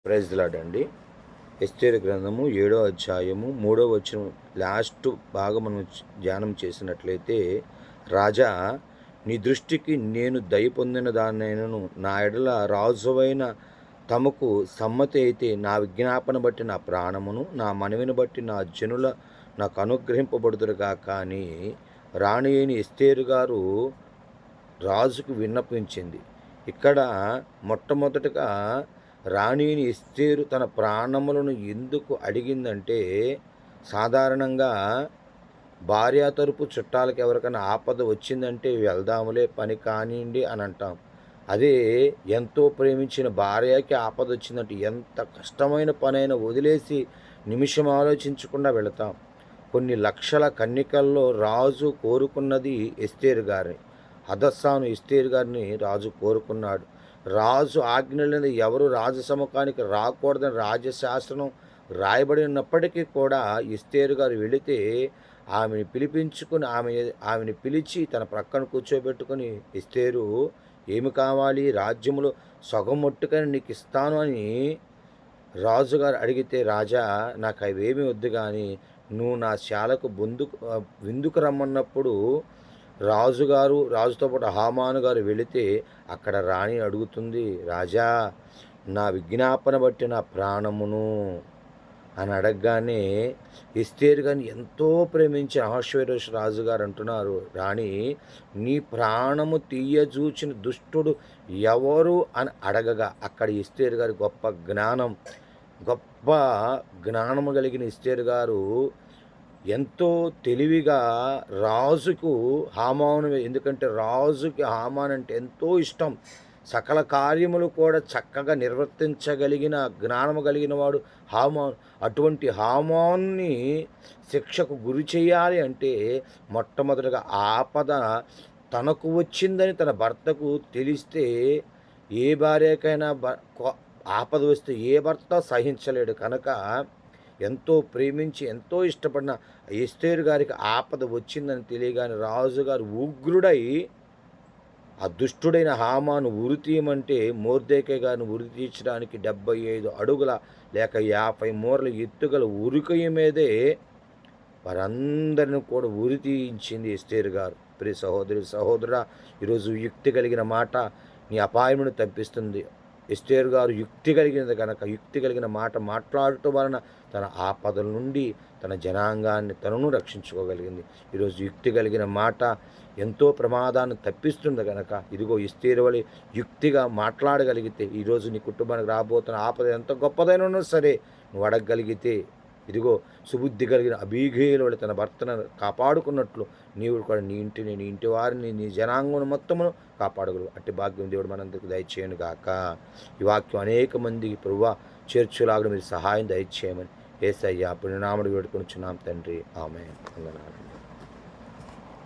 Praise the lord అండి. ఎస్తేరు గ్రంథము 7వ అధ్యాయము 3వ వచనం లాస్ట్ భాగం మనం ధ్యానం చేసినట్లయితే, రాజా, నీ దృష్టికి నేను దయ పొందిన దాన్నైనను నా ఎడల రాజువైన తమకు సమ్మతి అయితే నా విజ్ఞాపన బట్టి నా ప్రాణమును నా మనవిని బట్టి నా జనుల నాకు అనుగ్రహింపబడుదురుగాక అని రాణి అయిన ఎస్తేరు గారు రాజుకు విన్నపించింది. ఇక్కడ మొట్టమొదటగా రాణిని ఎస్తేరు తన ప్రాణములను ఎందుకు అడిగిందంటే, సాధారణంగా భార్య తరపు చుట్టాలకు ఎవరికైనా ఆపద వచ్చిందంటే వెళ్దాములే పని కానివ్వండి అని అంటాం. అదే ఎంతో ప్రేమించిన భార్యకి ఆపద వచ్చిందంటే ఎంత కష్టమైన పనైనా వదిలేసి నిమిషం ఆలోచించకుండా వెళతాం. కొన్ని లక్షల కన్యకల్లో రాజు కోరుకున్నది ఎస్తేరు గారిని. హదస్సాను ఎస్తేరు గారిని రాజు కోరుకున్నాడు. రాజు ఆజ్ఞలని ఎవరు రాజసముఖానికి రాకూడదని రాజశాసనం రాయబడినప్పటికీ కూడా ఎస్తేరు గారు వెళితే ఆమెను పిలిపించుకుని ఆమెను పిలిచి తన ప్రక్కన కూర్చోబెట్టుకుని, ఎస్తేరు, ఏమి కావాలి, రాజ్యములో సగం మట్టుకని నీకు ఇస్తాను అని రాజుగారు అడిగితే, రాజా, నాకు అవేమీ వద్దు కానీ నువ్వు నా శాలకు విందుకు రమ్మన్నప్పుడు రాజుతో పాటు హామాను గారు వెళితే అక్కడ రాణి అడుగుతుంది, రాజా, నా విజ్ఞాపన బట్టి నా ప్రాణమును అని అడగగానే ఎస్తేరు గారిని ఎంతో ప్రేమించిన అహష్వేరోషు రాజుగారు అంటున్నారు, రాణి, నీ ప్రాణము తీయజూచిన దుష్టుడు ఎవరు అని అడగగా అక్కడ ఎస్తేరు గారి గొప్ప జ్ఞానము కలిగిన ఎస్తేరు గారు ఎంతో తెలివిగా రాజుకు హామాను, ఎందుకంటే రాజుకి హామాన్ అంటే ఎంతో ఇష్టం, సకల కార్యములు కూడా చక్కగా నిర్వర్తించగలిగిన జ్ఞానము కలిగిన వాడు హామాను. అటువంటి హామాన్ని శిక్షకు గురి చేయాలి అంటే మొట్టమొదటిగా ఆపద తనకు వచ్చిందని తన భర్తకు తెలిస్తే, ఏ భార్యకైనా ఆపద వస్తే ఏ భర్త సహించలేడు. కనుక ఎంతో ప్రేమించి ఎంతో ఇష్టపడిన ఎస్తేరు గారికి ఆపద వచ్చిందని తెలియగానే రాజుగారు ఉగ్రుడై ఆ దుష్టుడైన హామాను ఉరి తీయమంటే మొర్దెకై గారిని ఉరి తీర్చడానికి 75 అడుగుల లేక 50 మూరల ఎత్తుగల ఉరికయ్య మీదే వారందరిని కూడా ఉరి తీయించింది ఎస్తేరు గారు. ప్రియ సహోదరుడా, ఈరోజు యుక్తి కలిగిన మాట నీ అపాయమును తప్పిస్తుంది. ఎస్తేరు గారు యుక్తి కలిగినది కనుక యుక్తి కలిగిన మాట మాట్లాడటం వలన తన ఆపదల నుండి తన జనాంగాన్ని తనను రక్షించుకోగలిగింది. ఈరోజు యుక్తి కలిగిన మాట ఎంతో ప్రమాదాన్ని తప్పిస్తుంది కనుక ఇదిగో ఎస్తేరు వలె యుక్తిగా మాట్లాడగలిగితే ఈరోజు నీ కుటుంబానికి రాబోతున్న ఆపద ఎంత గొప్పదైనా సరే నువ్వు అడగగలిగితే, ఇదిగో సుబుద్ధి కలిగిన అబీగయలు వలె తన భర్తను కాపాడుకున్నట్లు నీవు కూడా నీ ఇంటిని, నీ ఇంటి వారిని, నీ జనాంగం మొత్తమును కాపాడగలవు. అట్టి భాగ్యం దేవుడు మనందరికీ దయచేయను గాక. ఈ వాక్యం అనేక మందికి ప్రభువా చేర్చులాగా మీరు సహాయం దయచేయమని యేసయ్య పుణ్యనామమున వేడుకొనుచున్నాం తండ్రి. ఆమేన్. వందనాలు.